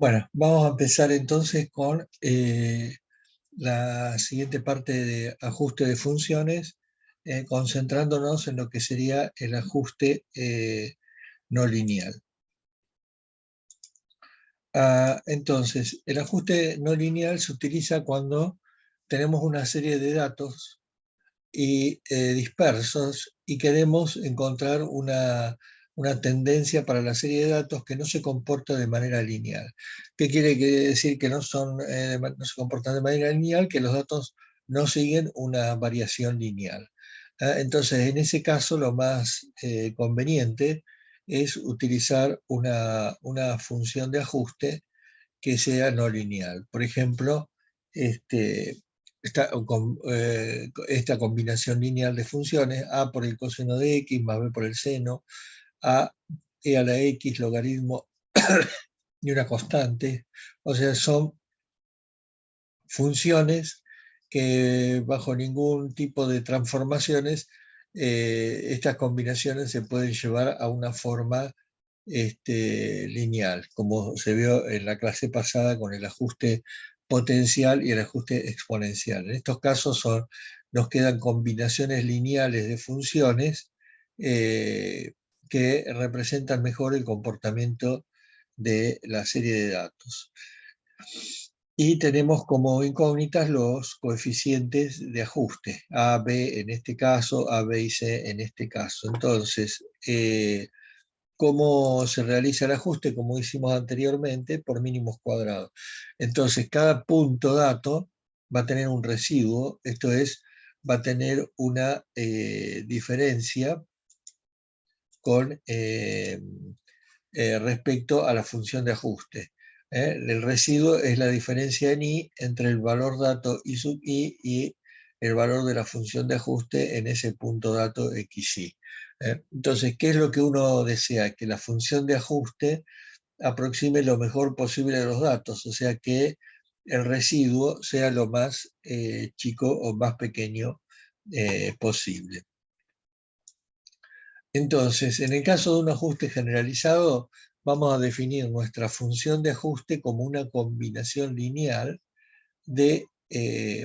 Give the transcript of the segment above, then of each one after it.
Bueno, vamos a empezar entonces con la siguiente parte de ajuste de funciones, concentrándonos en lo que sería el ajuste no lineal. Entonces, el ajuste no lineal se utiliza cuando tenemos una serie de datos dispersos y queremos encontrar una tendencia para la serie de datos que no se comporta de manera lineal. ¿Qué quiere decir que no se comportan de manera lineal? Que los datos no siguen una variación lineal. Entonces, en ese caso, lo más conveniente es utilizar una función de ajuste que sea no lineal. Por ejemplo, esta combinación lineal de funciones, a por el coseno de x más b por el seno, a e a la x logaritmo y una constante. O sea, son funciones que bajo ningún tipo de transformaciones, estas combinaciones se pueden llevar a una forma lineal, como se vio en la clase pasada con el ajuste potencial y el ajuste exponencial. En estos casos nos quedan combinaciones lineales de funciones que representan mejor el comportamiento de la serie de datos. Y tenemos como incógnitas los coeficientes de ajuste, A, B en este caso, A, B y C en este caso. Entonces, ¿cómo se realiza el ajuste? Como hicimos anteriormente, por mínimos cuadrados. Entonces, cada punto dato va a tener un residuo, esto es, va a tener una diferencia con respecto a la función de ajuste. El residuo es la diferencia en i entre el valor dato i sub i y el valor de la función de ajuste en ese punto dato xi. Entonces, ¿qué es lo que uno desea? Que la función de ajuste aproxime lo mejor posible de los datos, o sea que el residuo sea lo más chico o más pequeño posible. Entonces, en el caso de un ajuste generalizado, vamos a definir nuestra función de ajuste como una combinación lineal de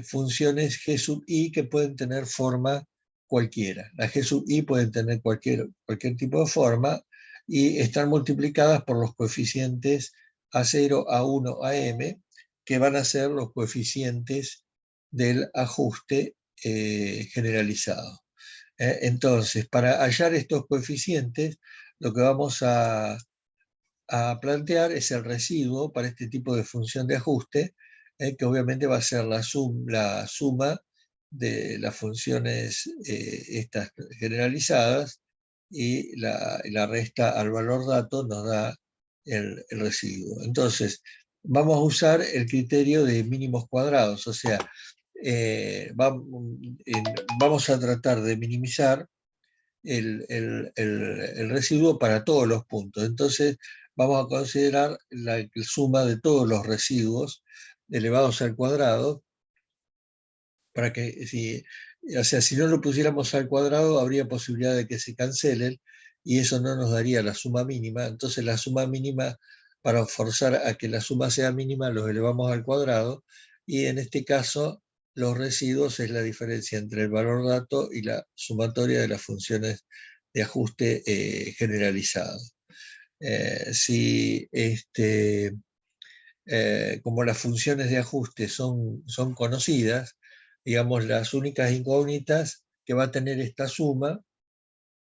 funciones g sub i que pueden tener forma cualquiera. Las g sub i pueden tener cualquier tipo de forma y están multiplicadas por los coeficientes a0, a1, am, que van a ser los coeficientes del ajuste generalizado. Entonces, para hallar estos coeficientes, lo que vamos a plantear es el residuo para este tipo de función de ajuste, que obviamente va a ser la suma de las funciones estas generalizadas y la resta al valor dato nos da el residuo. Entonces, vamos a usar el criterio de mínimos cuadrados, o sea, vamos a tratar de minimizar el residuo para todos los puntos. Entonces, vamos a considerar la suma de todos los residuos elevados al cuadrado, para que, si no lo pusiéramos al cuadrado, habría posibilidad de que se cancelen, y eso no nos daría la suma mínima. Entonces, la suma mínima, para forzar a que la suma sea mínima, los elevamos al cuadrado, y en este caso, los residuos es la diferencia entre el valor dato y la sumatoria de las funciones de ajuste generalizado. Si como las funciones de ajuste son conocidas, digamos, las únicas incógnitas que va a tener esta suma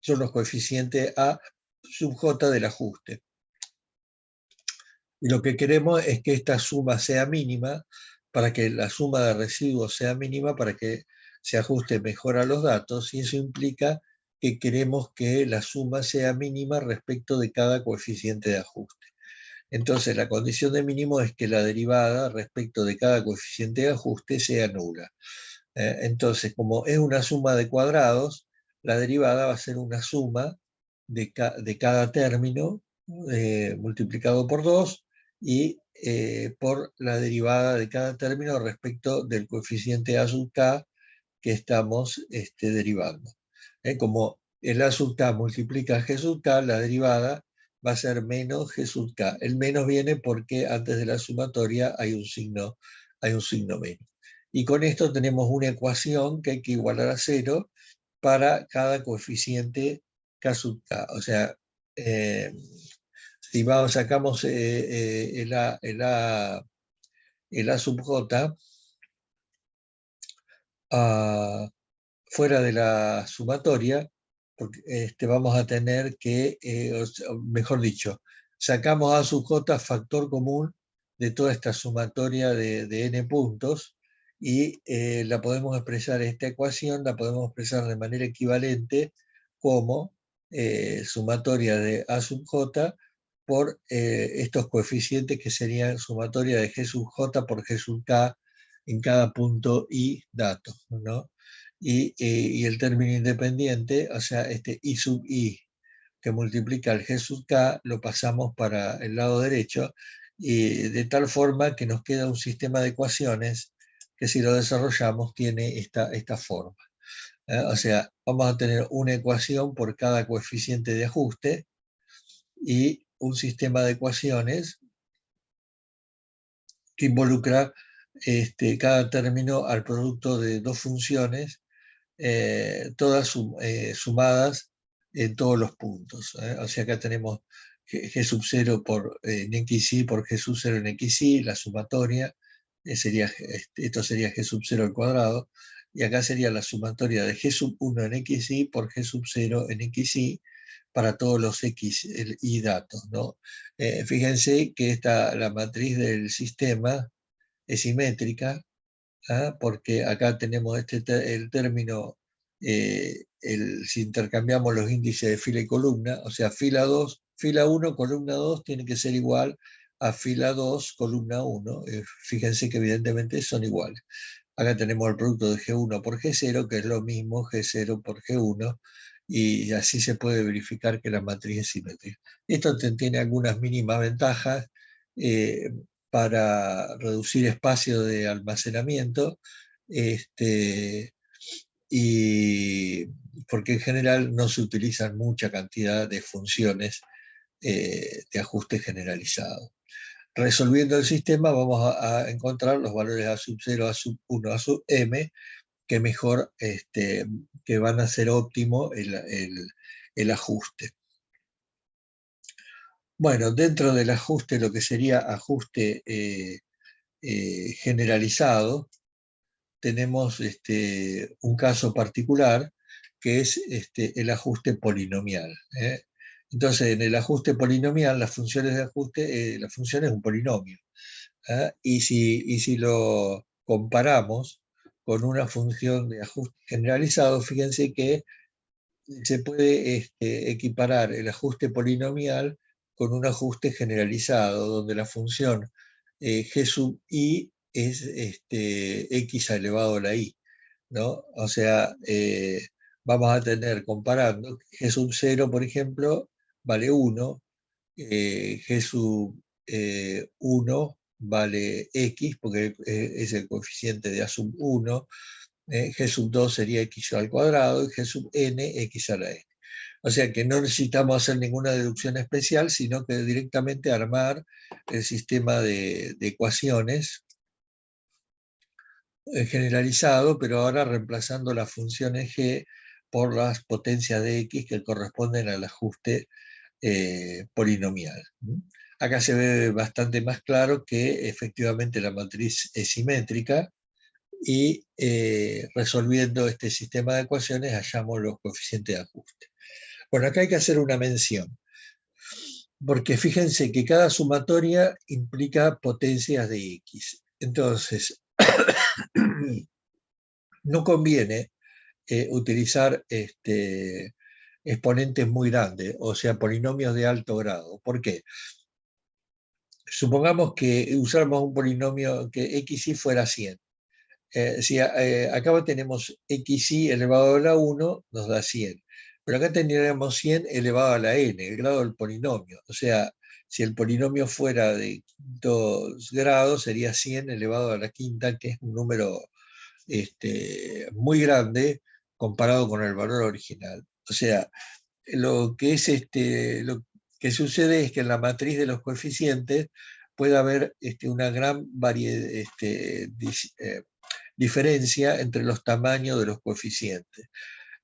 son los coeficientes A sub j del ajuste. Y lo que queremos es que esta suma sea mínima, para que la suma de residuos sea mínima, para que se ajuste mejor a los datos, y eso implica que queremos que la suma sea mínima respecto de cada coeficiente de ajuste. Entonces, la condición de mínimo es que la derivada respecto de cada coeficiente de ajuste sea nula. Entonces, como es una suma de cuadrados, la derivada va a ser una suma de cada término multiplicado por 2 y por la derivada de cada término respecto del coeficiente a sub k que estamos derivando. Como el a sub k multiplica a g sub k, la derivada va a ser menos G sub K. El menos viene porque antes de la sumatoria hay un signo menos. Y con esto tenemos una ecuación que hay que igualar a 0 para cada coeficiente K sub K. O sea, si sacamos el A sub J, fuera de la sumatoria, porque, vamos a tener que, mejor dicho, sacamos A sub J factor común de toda esta sumatoria de n puntos y la podemos expresar, esta ecuación la podemos expresar de manera equivalente como sumatoria de A sub J por estos coeficientes que serían sumatoria de G sub J por G sub K en cada punto y dato, ¿no? Y el término independiente, o sea, este I sub I que multiplica el G sub K, lo pasamos para el lado derecho, y de tal forma que nos queda un sistema de ecuaciones que si lo desarrollamos tiene esta forma. O sea, vamos a tener una ecuación por cada coeficiente de ajuste y un sistema de ecuaciones que involucra cada término al producto de dos funciones, todas sumadas en todos los puntos. O sea, acá tenemos G sub 0 en XY por G sub 0 en XY, la sumatoria, esto sería G sub 0 al cuadrado, y acá sería la sumatoria de G sub 1 en XY por G sub 0 en XY para todos los X y datos, ¿no? Fíjense que la matriz del sistema es simétrica, porque acá tenemos el término, si intercambiamos los índices de fila y columna, o sea, fila 2, fila 1, columna 2 tiene que ser igual a fila 2, columna 1. Fíjense que evidentemente son iguales. Acá tenemos el producto de G1 por G0, que es lo mismo G0 por G1, y así se puede verificar que la matriz es simétrica. Esto tiene algunas mínimas ventajas para reducir espacio de almacenamiento, y porque en general no se utilizan mucha cantidad de funciones de ajuste generalizado. Resolviendo el sistema vamos a encontrar los valores A sub 0, A sub 1, A sub m, que mejor, que van a ser óptimo el ajuste. Bueno, dentro del ajuste, lo que sería ajuste generalizado, tenemos un caso particular que es el ajuste polinomial. Entonces, en el ajuste polinomial, las funciones de ajuste, la función es un polinomio. Y si lo comparamos con una función de ajuste generalizado, fíjense que se puede equiparar el ajuste polinomial con un ajuste generalizado, donde la función g sub i es x elevado a la i, ¿no? O sea, vamos a tener, comparando, g sub 0, por ejemplo, vale 1, g sub 1 vale x, porque es el coeficiente de a sub 1, g sub 2 sería x al cuadrado, y g sub n, x a la n. O sea que no necesitamos hacer ninguna deducción especial, sino que directamente armar el sistema de ecuaciones generalizado, pero ahora reemplazando las funciones g por las potencias de x que corresponden al ajuste polinomial. Acá se ve bastante más claro que efectivamente la matriz es simétrica, y resolviendo este sistema de ecuaciones hallamos los coeficientes de ajuste. Bueno, acá hay que hacer una mención, porque fíjense que cada sumatoria implica potencias de x. Entonces, no conviene utilizar exponentes muy grandes, o sea, polinomios de alto grado. ¿Por qué? Supongamos que usáramos un polinomio que xy fuera 100. Si acá tenemos xy elevado a la 1, nos da 100. Pero acá tendríamos 100 elevado a la n, el grado del polinomio. O sea, si el polinomio fuera de quintos grados, sería 100 elevado a la quinta, que es un número muy grande comparado con el valor original. O sea, lo que es que sucede es que en la matriz de los coeficientes puede haber una gran diferencia entre los tamaños de los coeficientes.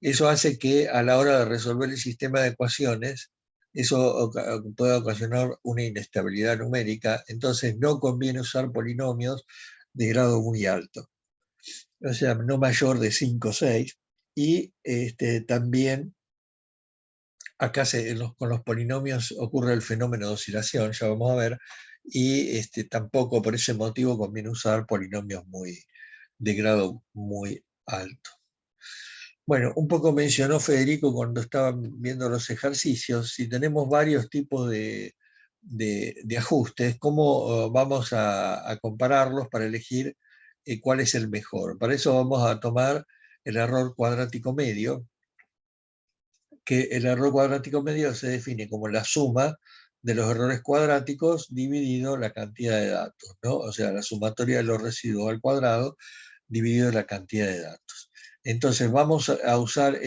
Eso hace que a la hora de resolver el sistema de ecuaciones, eso pueda ocasionar una inestabilidad numérica, entonces no conviene usar polinomios de grado muy alto, o sea, no mayor de 5 o 6, y también acá con los polinomios ocurre el fenómeno de oscilación, ya vamos a ver, y tampoco por ese motivo conviene usar polinomios de grado muy alto. Bueno, un poco mencionó Federico cuando estaban viendo los ejercicios, si tenemos varios tipos de ajustes, ¿cómo vamos a compararlos para elegir cuál es el mejor? Para eso vamos a tomar el error cuadrático medio, que el error cuadrático medio se define como la suma de los errores cuadráticos dividido la cantidad de datos, ¿no? O sea, la sumatoria de los residuos al cuadrado dividido la cantidad de datos. Entonces vamos a usar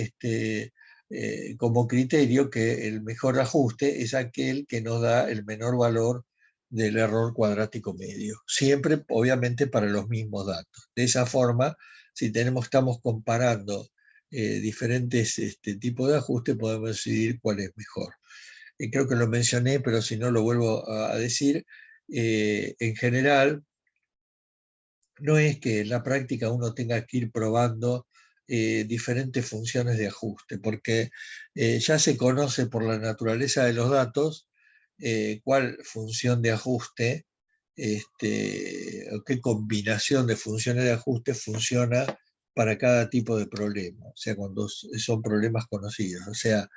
como criterio que el mejor ajuste es aquel que nos da el menor valor del error cuadrático medio, siempre obviamente para los mismos datos. De esa forma, si estamos comparando diferentes tipos de ajuste, podemos decidir cuál es mejor. Creo que lo mencioné, pero si no lo vuelvo a decir. En general, no es que en la práctica uno tenga que ir probando diferentes funciones de ajuste, porque ya se conoce por la naturaleza de los datos cuál función de ajuste, o qué combinación de funciones de ajuste funciona para cada tipo de problema, o sea, cuando son problemas conocidos. O sea,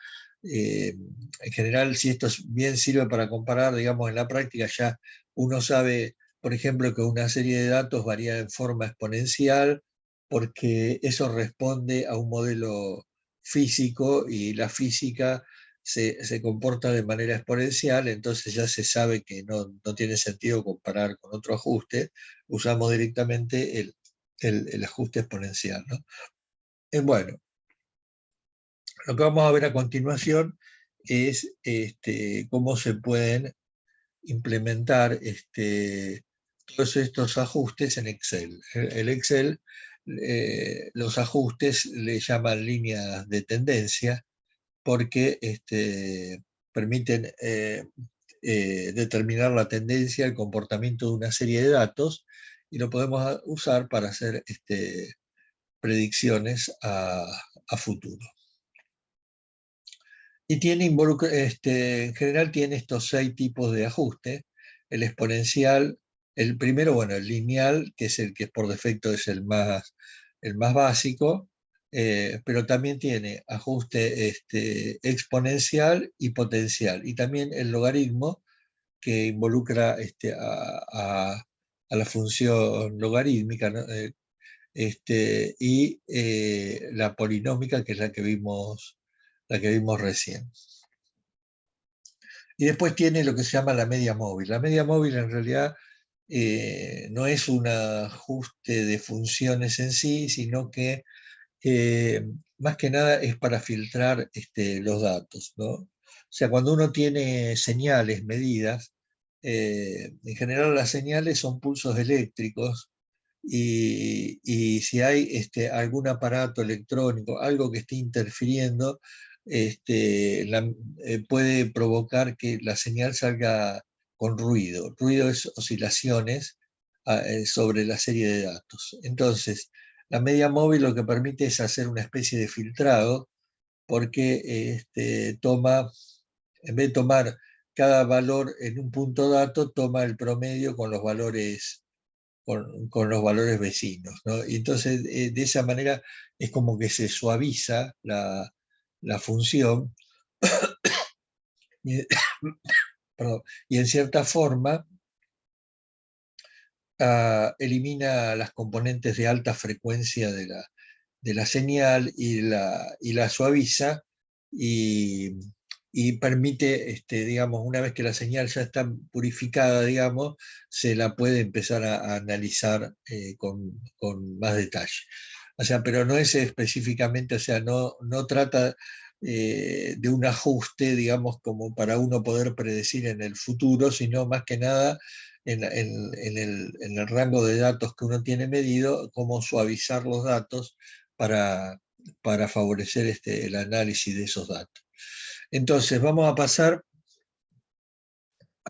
en general, si esto bien sirve para comparar, digamos, en la práctica ya uno sabe, por ejemplo, que una serie de datos varía en forma exponencial porque eso responde a un modelo físico y la física se comporta de manera exponencial, entonces ya se sabe que no tiene sentido comparar con otro ajuste, usamos directamente el ajuste exponencial, ¿no? Bueno, lo que vamos a ver a continuación es cómo se pueden implementar todos estos ajustes en Excel. El Excel, los ajustes le llaman líneas de tendencia porque permiten determinar la tendencia, el comportamiento de una serie de datos y lo podemos usar para hacer predicciones a futuro. Y en general tiene estos 6 tipos de ajuste. El exponencial, el primero, bueno, el lineal, que es el que por defecto es el más básico, pero también tiene ajuste exponencial y potencial. Y también el logaritmo, que involucra a la función logarítmica, ¿no? Y la polinómica, que es la que vimos recién. Y después tiene lo que se llama la media móvil. La media móvil en realidad no es un ajuste de funciones en sí, sino que más que nada es para filtrar los datos, ¿no? O sea, cuando uno tiene señales medidas, en general las señales son pulsos eléctricos y si hay algún aparato electrónico, algo que esté interfiriendo, puede provocar que la señal salga con ruido. Ruido es oscilaciones sobre la serie de datos. Entonces, la media móvil lo que permite es hacer una especie de filtrado porque en vez de tomar cada valor en un punto dato, toma el promedio con los valores con los valores vecinos, ¿no? Y entonces, de esa manera es como que se suaviza la función y, perdón, y en cierta forma elimina las componentes de alta frecuencia de la señal y la suaviza y, y permite, digamos, una vez que la señal ya está purificada, digamos, se la puede empezar a analizar con más detalle. O sea, pero no es específicamente, o sea, no trata de un ajuste, digamos, como para uno poder predecir en el futuro, sino más que nada en el rango de datos que uno tiene medido, cómo suavizar los datos para favorecer el análisis de esos datos. Entonces, vamos a pasar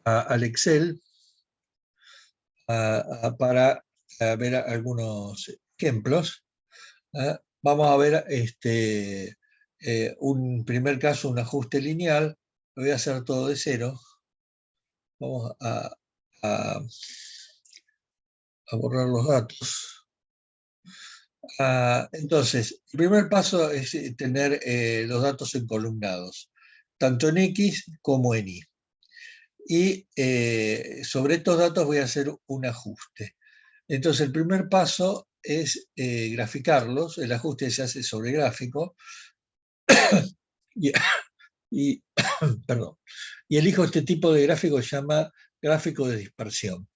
al Excel para ver algunos ejemplos. Vamos a ver un primer caso, un ajuste lineal. Lo voy a hacer todo de cero. Vamos a borrar los datos. Entonces, el primer paso es tener los datos encolumnados, tanto en X como en Y. Y sobre estos datos voy a hacer un ajuste. Entonces, el primer paso es graficarlos. El ajuste se hace sobre gráfico. Y, y, perdón, y elijo este tipo de gráfico que se llama gráfico de dispersión.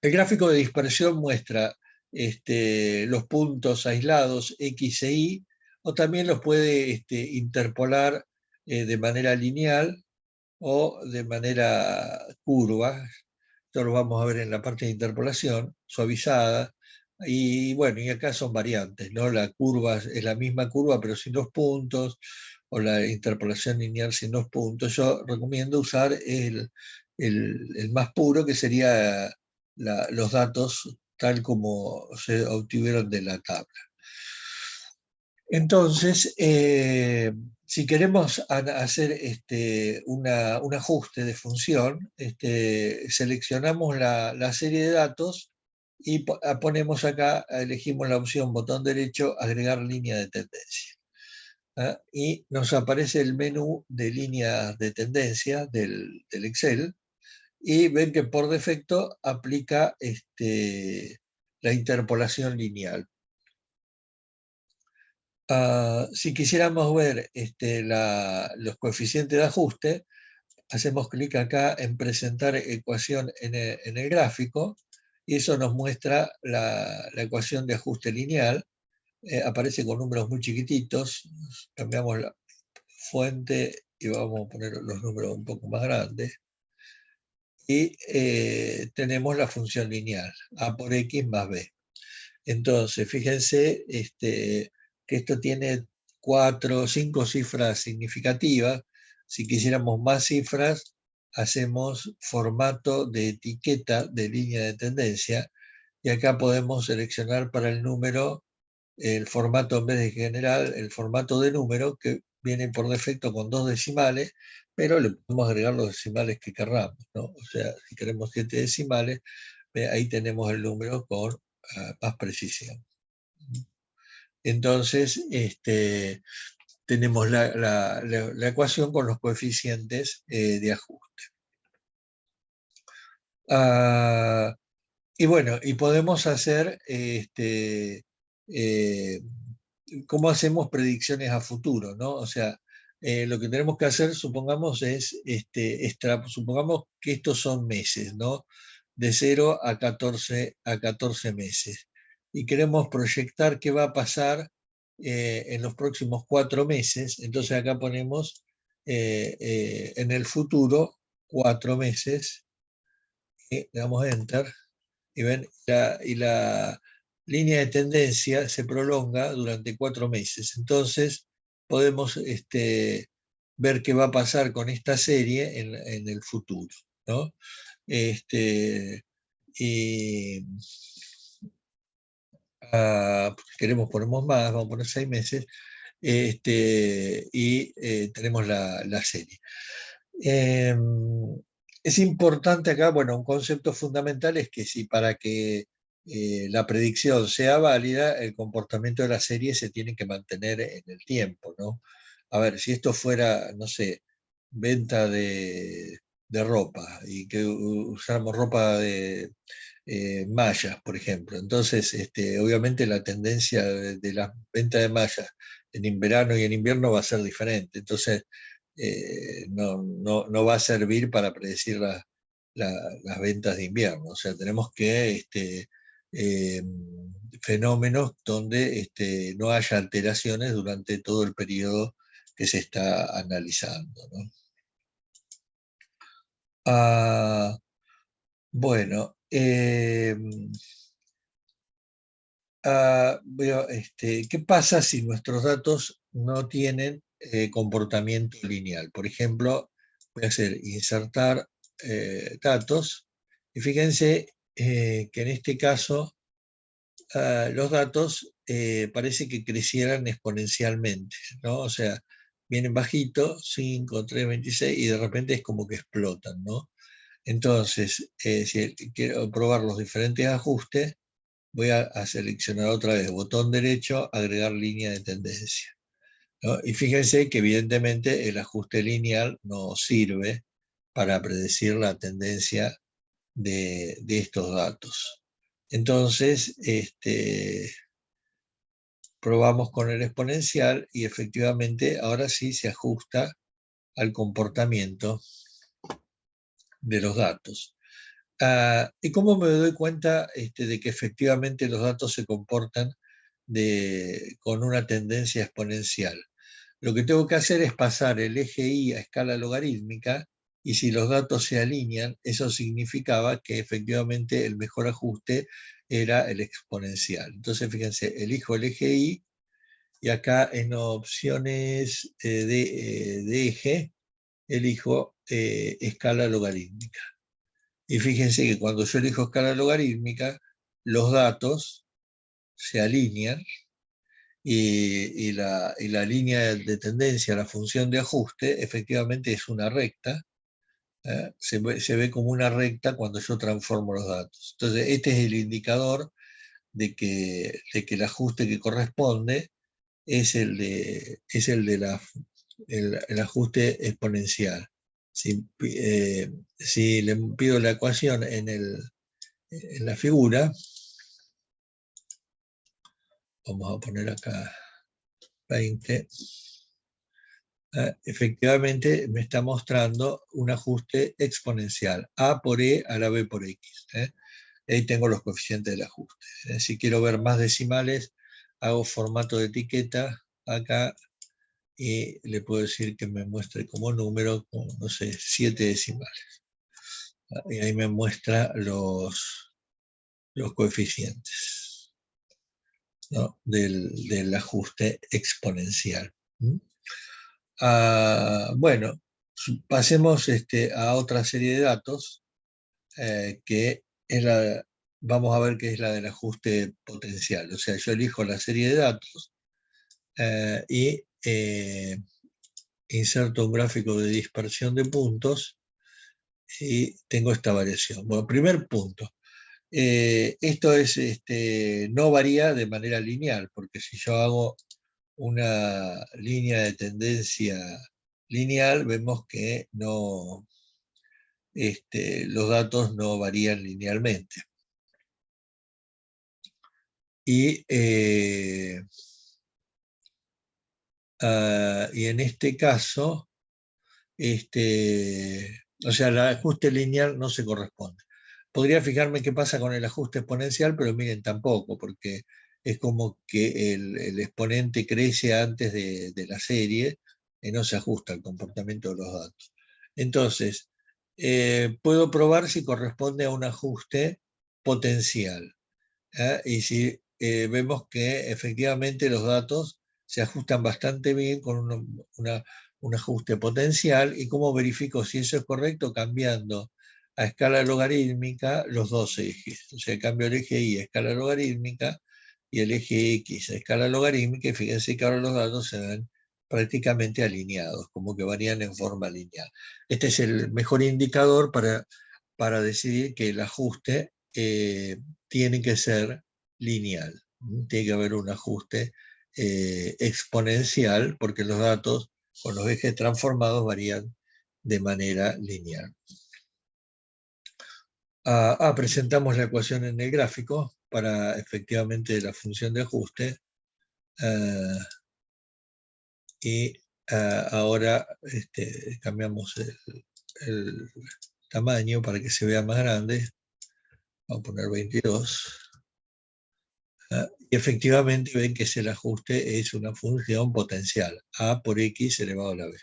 El gráfico de dispersión muestra los puntos aislados X e Y, o también los puede interpolar de manera lineal o de manera curva. Esto lo vamos a ver en la parte de interpolación, suavizada. Y bueno, y acá son variantes, ¿no? La curva es la misma curva, pero sin los puntos, o la interpolación lineal sin los puntos. Yo recomiendo usar el más puro, que sería los datos tal como se obtuvieron de la tabla. Entonces, si queremos hacer un ajuste de función, seleccionamos la serie de datos y ponemos acá, elegimos la opción botón derecho, agregar línea de tendencia. Y nos aparece el menú de líneas de tendencia del Excel, y ven que por defecto aplica la interpolación lineal. Si quisiéramos ver los coeficientes de ajuste, hacemos clic acá en presentar ecuación en el gráfico, y eso nos muestra la ecuación de ajuste lineal. Aparece con números muy chiquititos. Cambiamos la fuente y vamos a poner los números un poco más grandes. Y tenemos la función lineal, a por x más b. Entonces, fíjense que esto tiene 4 o 5 cifras significativas. Si quisiéramos más cifras, hacemos formato de etiqueta de línea de tendencia, y acá podemos seleccionar para el número el formato, en vez de general, el formato de número, que viene por defecto con 2 decimales, pero le podemos agregar los decimales que querramos, ¿no? O sea, si queremos 7 decimales, ahí tenemos el número con más precisión. Entonces, tenemos la ecuación con los coeficientes de ajuste. Y bueno, y podemos hacer, ¿cómo hacemos predicciones a futuro, ¿no? O sea, lo que tenemos que hacer, supongamos, es, supongamos que estos son meses, ¿no? De 0 a 14 meses. Y queremos proyectar qué va a pasar en los próximos 4 meses. Entonces acá ponemos en el futuro 4 meses. Le damos Enter. Y ven, la línea de tendencia se prolonga durante 4 meses. Entonces podemos ver qué va a pasar con esta serie en el futuro, ¿no? Y queremos ponemos más, vamos a poner 6 meses, y tenemos la serie. Es importante acá, bueno, un concepto fundamental es que si para que la predicción sea válida, el comportamiento de la serie se tiene que mantener en el tiempo, ¿no? A ver, si esto fuera, no sé, venta de ropa, y que usáramos ropa de mallas, por ejemplo. Entonces, obviamente la tendencia de la venta de mallas en verano y en invierno va a ser diferente. Entonces, no va a servir para predecir las ventas de invierno. O sea, tenemos que fenómenos donde no haya alteraciones durante todo el periodo que se está analizando, ¿no? Bueno, ¿qué pasa si nuestros datos no tienen comportamiento lineal? Por ejemplo, voy a hacer insertar datos, y fíjense que en este caso los datos parece que crecieran exponencialmente, ¿no? O sea, vienen bajitos, 5, 3, 26, y de repente es como que explotan, ¿no? Entonces, si quiero probar los diferentes ajustes, voy a seleccionar otra vez, botón derecho, agregar línea de tendencia, ¿no? Y fíjense que evidentemente el ajuste lineal no sirve para predecir la tendencia de estos datos. Entonces, probamos con el exponencial y efectivamente ahora sí se ajusta al comportamiento de los datos. ¿Y cómo me doy cuenta de que efectivamente los datos se comportan con una tendencia exponencial? Lo que tengo que hacer es pasar el eje Y a escala logarítmica, y si los datos se alinean, eso significaba que efectivamente el mejor ajuste era el exponencial. Entonces, fíjense, elijo el eje Y, y acá en opciones de eje, elijo escala logarítmica. Y fíjense que cuando yo elijo escala logarítmica, los datos se alinean, y la línea de tendencia, la función de ajuste, efectivamente es una recta. Se ve como una recta cuando yo transformo los datos. Entonces, este es el indicador de que el ajuste que corresponde es el ajuste exponencial. Si le pido la ecuación en la figura, vamos a poner acá 20, efectivamente me está mostrando un ajuste exponencial, A por E a la B por X. Ahí tengo los coeficientes del ajuste. Si quiero ver más decimales, hago formato de etiqueta acá, y le puedo decir que me muestre como número, como, no sé, 7 decimales. Y ahí me muestra los coeficientes, ¿no? del ajuste exponencial. Bueno, pasemos a otra serie de datos, que es vamos a ver qué es la del ajuste potencial. O sea, yo elijo la serie de datos y inserto un gráfico de dispersión de puntos, y tengo esta variación. Bueno, primer punto. Esto no varía de manera lineal, porque si yo hago una línea de tendencia lineal, vemos que no, los datos no varían linealmente. Y en este caso, o sea, el ajuste lineal no se corresponde. Podría fijarme qué pasa con el ajuste exponencial, pero miren, tampoco, porque es como que el exponente crece antes de la serie y no se ajusta al comportamiento de los datos. Entonces, puedo probar si corresponde a un ajuste potencial. Y si vemos que efectivamente los datos se ajustan bastante bien con un ajuste potencial. ¿Y cómo verifico si eso es correcto? Cambiando a escala logarítmica los dos ejes. O sea, cambio el eje Y a escala logarítmica y el eje X a escala logarítmica, y fíjense que ahora los datos se ven prácticamente alineados, como que varían en forma lineal. Este es el mejor indicador para decidir que el ajuste tiene que ser lineal. Tiene que haber un ajuste exponencial, porque los datos con los ejes transformados varían de manera lineal. Presentamos la ecuación en el gráfico para efectivamente la función de ajuste. Y ahora cambiamos el tamaño para que se vea más grande. Vamos a poner 22. Y efectivamente ven que el ajuste es una función potencial, a por x elevado a la b.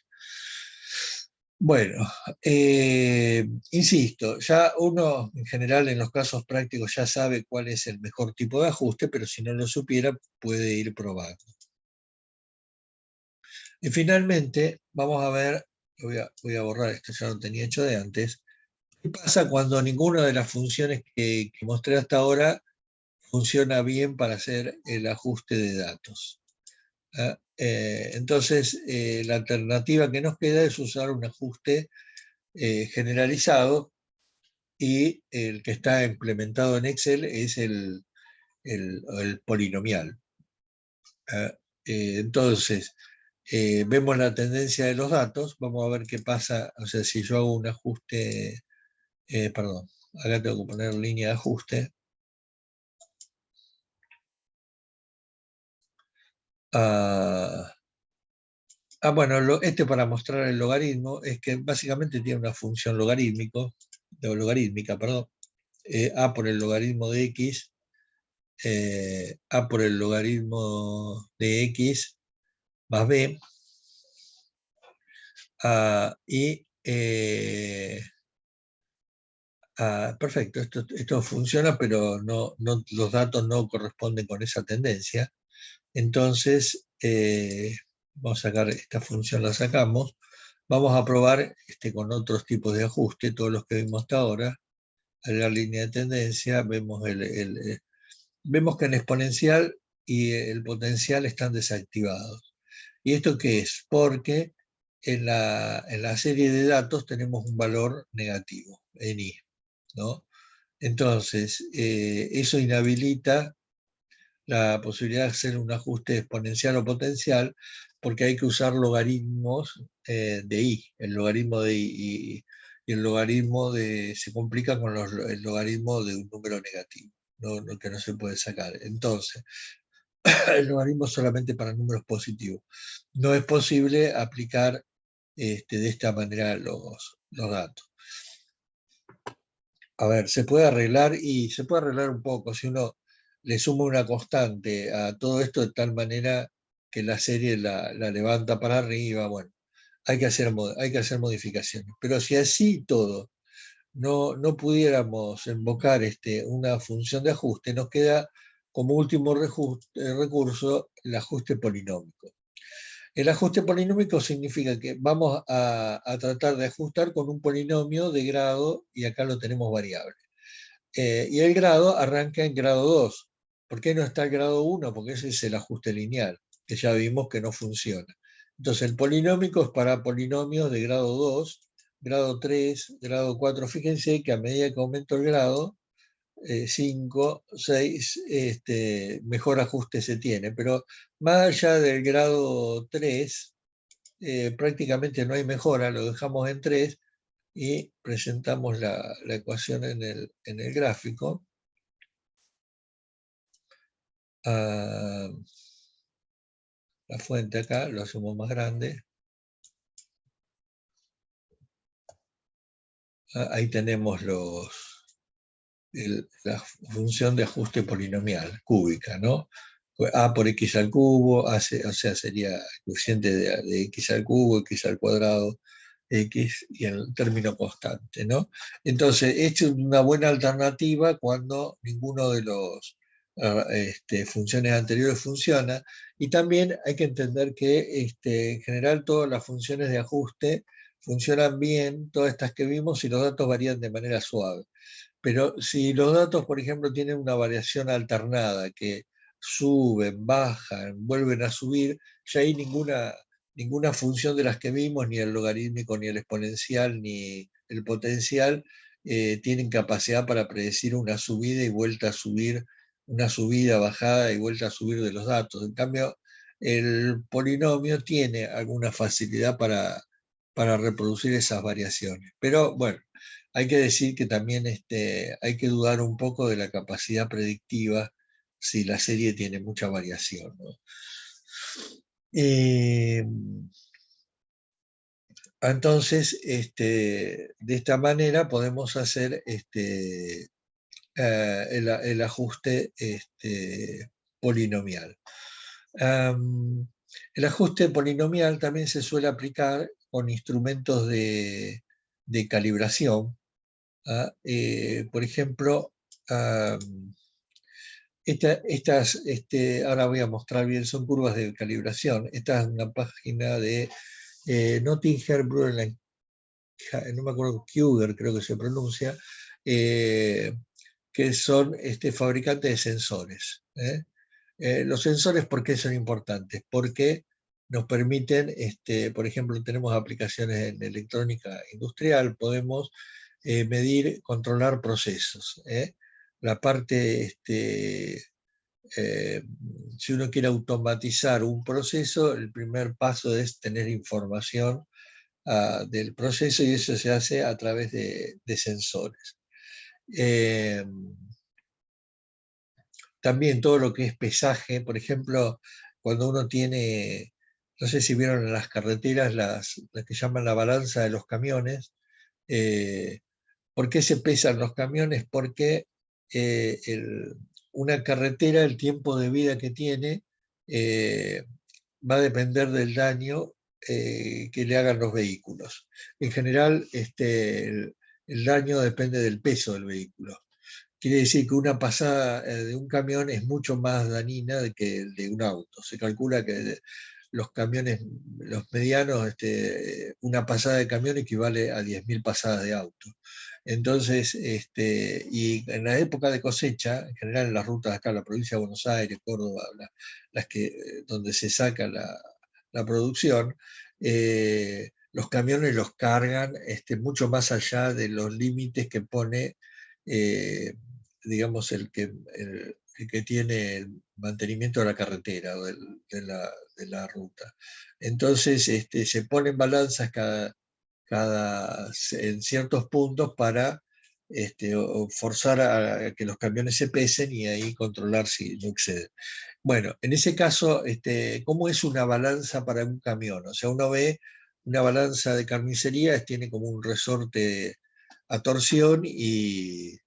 Bueno, insisto, ya uno en general en los casos prácticos ya sabe cuál es el mejor tipo de ajuste, pero si no lo supiera puede ir probando. Y finalmente vamos a ver, voy a borrar esto, ya lo tenía hecho de antes, qué pasa cuando ninguna de las funciones que mostré hasta ahora funciona bien para hacer el ajuste de datos. Entonces, la alternativa que nos queda es usar un ajuste generalizado, y el que está implementado en Excel es el polinomial. Entonces, vemos la tendencia de los datos, vamos a ver qué pasa, o sea, si yo hago un ajuste, perdón, acá tengo que poner línea de ajuste. Bueno, este para mostrar el logaritmo es que básicamente tiene una función logarítmica, perdón, a por el logaritmo de x, a por el logaritmo de x más b, y perfecto, esto funciona, pero los datos no corresponden con esa tendencia. Entonces, vamos a sacar esta función, la sacamos. Vamos a probar con otros tipos de ajuste, todos los que vimos hasta ahora. Agregar línea de tendencia, vemos que en exponencial y el potencial están desactivados. ¿Y esto qué es? Porque en la serie de datos tenemos un valor negativo, en i, ¿no? Entonces, eso inhabilita la posibilidad de hacer un ajuste exponencial o potencial, porque hay que usar logaritmos de i. El logaritmo de i y el logaritmo se complica con el logaritmo de un número negativo, que no se puede sacar. Entonces, el logaritmo es solamente para números positivos. No es posible aplicar de esta manera los datos. A ver, se puede arreglar, y se puede arreglar un poco si uno le suma una constante a todo esto de tal manera que la serie la levanta para arriba. Bueno, hay que hacer modificaciones. Pero si así todo no pudiéramos invocar una función de ajuste, nos queda como último recurso el ajuste polinómico. El ajuste polinómico significa que vamos a tratar de ajustar con un polinomio de grado, y acá lo tenemos variable. Y el grado arranca en grado 2. ¿Por qué no está el grado 1? Porque ese es el ajuste lineal, que ya vimos que no funciona. Entonces el polinómico es para polinomios de grado 2, grado 3, grado 4. Fíjense que a medida que aumento el grado, 5, 6, mejor ajuste se tiene. Pero más allá del grado 3, prácticamente no hay mejora, lo dejamos en 3 y presentamos la ecuación en el gráfico. La fuente acá, lo hacemos más grande. Ahí tenemos la función de ajuste polinomial, cúbica, ¿no? A por x al cubo, o sea, sería el coeficiente de x al cubo, x al cuadrado, x y el término constante, ¿no? Entonces, esta es una buena alternativa cuando ninguno de los funciones anteriores funciona. Y también hay que entender que en general todas las funciones de ajuste funcionan bien, todas estas que vimos, y los datos varían de manera suave. Pero si los datos, por ejemplo, tienen una variación alternada, que suben, bajan, vuelven a subir, ya hay ninguna función de las que vimos, ni el logarítmico, ni el exponencial, ni el potencial, tienen capacidad para predecir una subida y vuelta a subir, una subida, bajada y vuelta a subir de los datos. En cambio, el polinomio tiene alguna facilidad para reproducir esas variaciones. Pero bueno, hay que decir que también hay que dudar un poco de la capacidad predictiva si la serie tiene mucha variación, ¿no? Entonces, de esta manera podemos hacer el ajuste polinomial. El ajuste polinomial también se suele aplicar con instrumentos de calibración. Por ejemplo, ahora voy a mostrar bien, son curvas de calibración. Esta es una página de Nottinger Brunel, no me acuerdo, Kuger creo que se pronuncia, que son fabricantes de sensores. Los sensores, ¿por qué son importantes? Porque nos permiten, por ejemplo, tenemos aplicaciones en electrónica industrial, podemos medir, controlar procesos. La parte, si uno quiere automatizar un proceso, el primer paso es tener información del proceso, y eso se hace a través de sensores. También todo lo que es pesaje, por ejemplo, cuando uno tiene, no sé si vieron en las carreteras las que llaman la balanza de los camiones. ¿Por qué se pesan los camiones? Porque una carretera, el tiempo de vida que tiene, va a depender del daño que le hagan los vehículos. En general, el daño depende del peso del vehículo. Quiere decir que una pasada de un camión es mucho más dañina que el de un auto. Se calcula que los camiones, los medianos, una pasada de camión equivale a 10.000 pasadas de auto. Entonces, y en la época de cosecha, en general en las rutas acá, la provincia de Buenos Aires, Córdoba, las donde se saca la producción, los camiones los cargan mucho más allá de los límites que pone, digamos, el que tiene el mantenimiento de la carretera o de la ruta. Entonces, se ponen balanzas en ciertos puntos para forzar a que los camiones se pesen y ahí controlar si no exceden. Bueno, en ese caso, ¿cómo es una balanza para un camión? O sea, uno ve una balanza de carnicería, tiene como un resorte a torsión y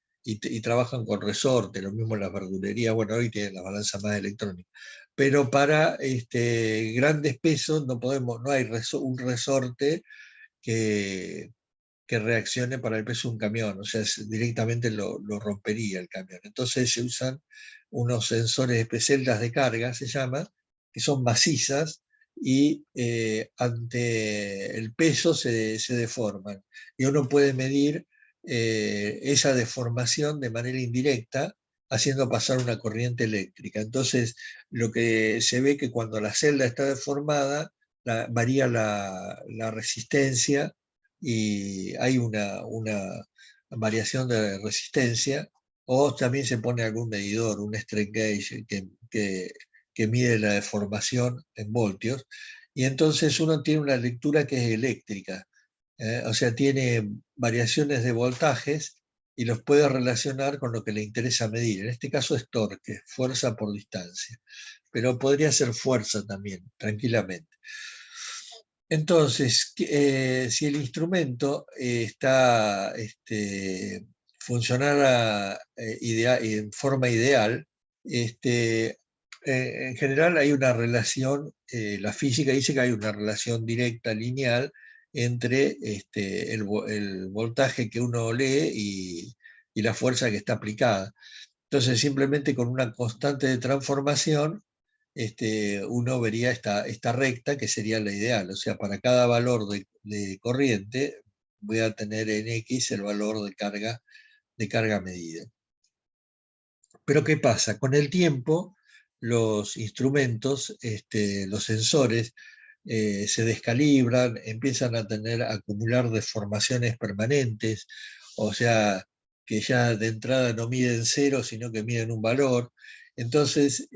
trabajan con resorte, lo mismo en las verdulerías. Bueno, hoy tienen la balanza más electrónica. Pero para grandes pesos no hay un resorte que reaccione para el peso de un camión, o sea, directamente lo rompería el camión. Entonces se usan unos sensores celdas de carga, se llama, que son macizas y ante el peso se deforman. Y uno puede medir esa deformación de manera indirecta haciendo pasar una corriente eléctrica. Entonces, lo que se ve que cuando la celda está deformada, varía la resistencia y hay una variación de resistencia, o también se pone algún medidor, un strain gauge que mide la deformación en voltios, y entonces uno tiene una lectura que es eléctrica, o sea, tiene variaciones de voltajes y los puede relacionar con lo que le interesa medir. En este caso es torque, fuerza por distancia, pero podría ser fuerza también, tranquilamente. Entonces, si el instrumento funcionara en forma ideal, en general hay una relación, la física dice que hay una relación directa, lineal, entre el voltaje que uno lee y la fuerza que está aplicada. Entonces, simplemente con una constante de transformación, uno vería esta recta que sería la ideal. O sea, para cada valor de corriente voy a tener en X el valor de carga medida. Pero ¿qué pasa? Con el tiempo, los instrumentos, los sensores, se descalibran, empiezan a acumular deformaciones permanentes, o sea, que ya de entrada no miden cero, sino que miden un valor. Entonces,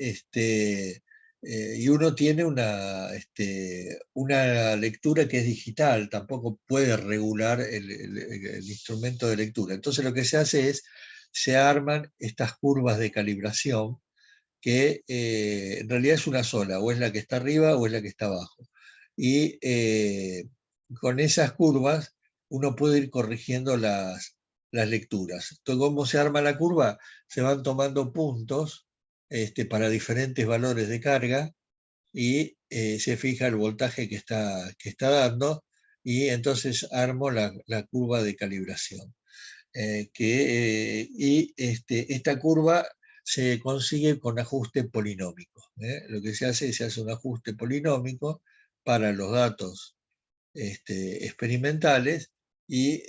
y uno tiene una lectura que es digital, tampoco puede regular el instrumento de lectura. Entonces lo que se hace es, se arman estas curvas de calibración que en realidad es una sola, o es la que está arriba o es la que está abajo. Y con esas curvas uno puede ir corrigiendo las lecturas. Entonces, ¿cómo se arma la curva? Se van tomando puntos para diferentes valores de carga y se fija el voltaje que está dando y entonces armo la curva de calibración. Esta curva se consigue con ajuste polinómico. Lo que se hace un ajuste polinómico para los datos experimentales y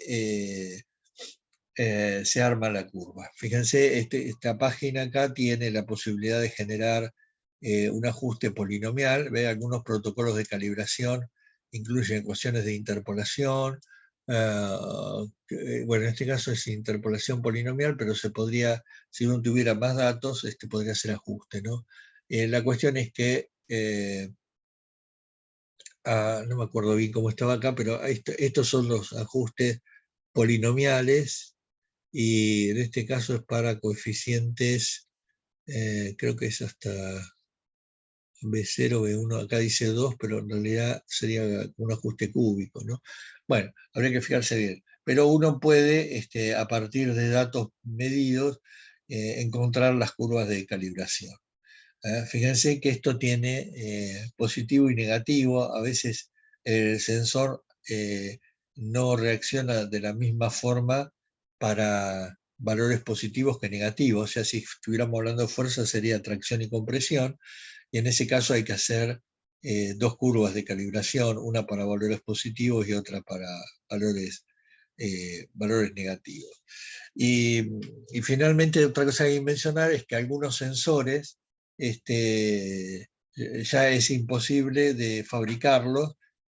se arma la curva. Fíjense, esta página acá tiene la posibilidad de generar un ajuste polinomial. ¿Ve? Algunos protocolos de calibración incluyen ecuaciones de interpolación. Bueno, en este caso es interpolación polinomial, pero se podría, si uno tuviera más datos, podría hacer ajuste, ¿no? La cuestión es que no me acuerdo bien cómo estaba acá, pero estos son los ajustes polinomiales y en este caso es para coeficientes, creo que es hasta B0, B1, acá dice 2, pero en realidad sería un ajuste cúbico, ¿no? Bueno, habría que fijarse bien. Pero uno puede, a partir de datos medidos, encontrar las curvas de calibración. Fíjense que esto tiene positivo y negativo. A veces el sensor no reacciona de la misma forma para valores positivos que negativos. O sea, si estuviéramos hablando de fuerza sería tracción y compresión. Y en ese caso hay que hacer dos curvas de calibración, una para valores positivos y otra para valores negativos. Y finalmente, otra cosa que hay que mencionar es que algunos sensores ya es imposible de fabricarlos,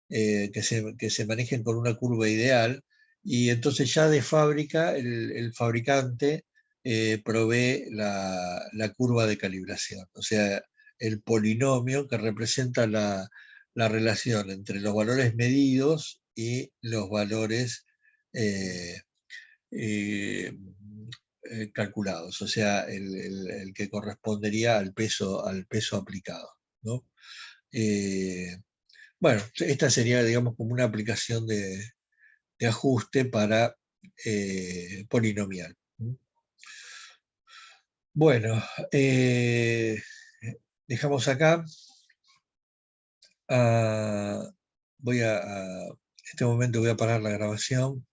que se manejen con una curva ideal, y entonces ya de fábrica el fabricante provee la curva de calibración, o sea, el polinomio que representa la relación entre los valores medidos y los valores eh, eh, calculados, o sea, el que correspondería al peso aplicado, ¿no? Eh, bueno, esta sería, digamos, como una aplicación de ajuste para polinomial. Bueno, dejamos acá. En este momento voy a parar la grabación.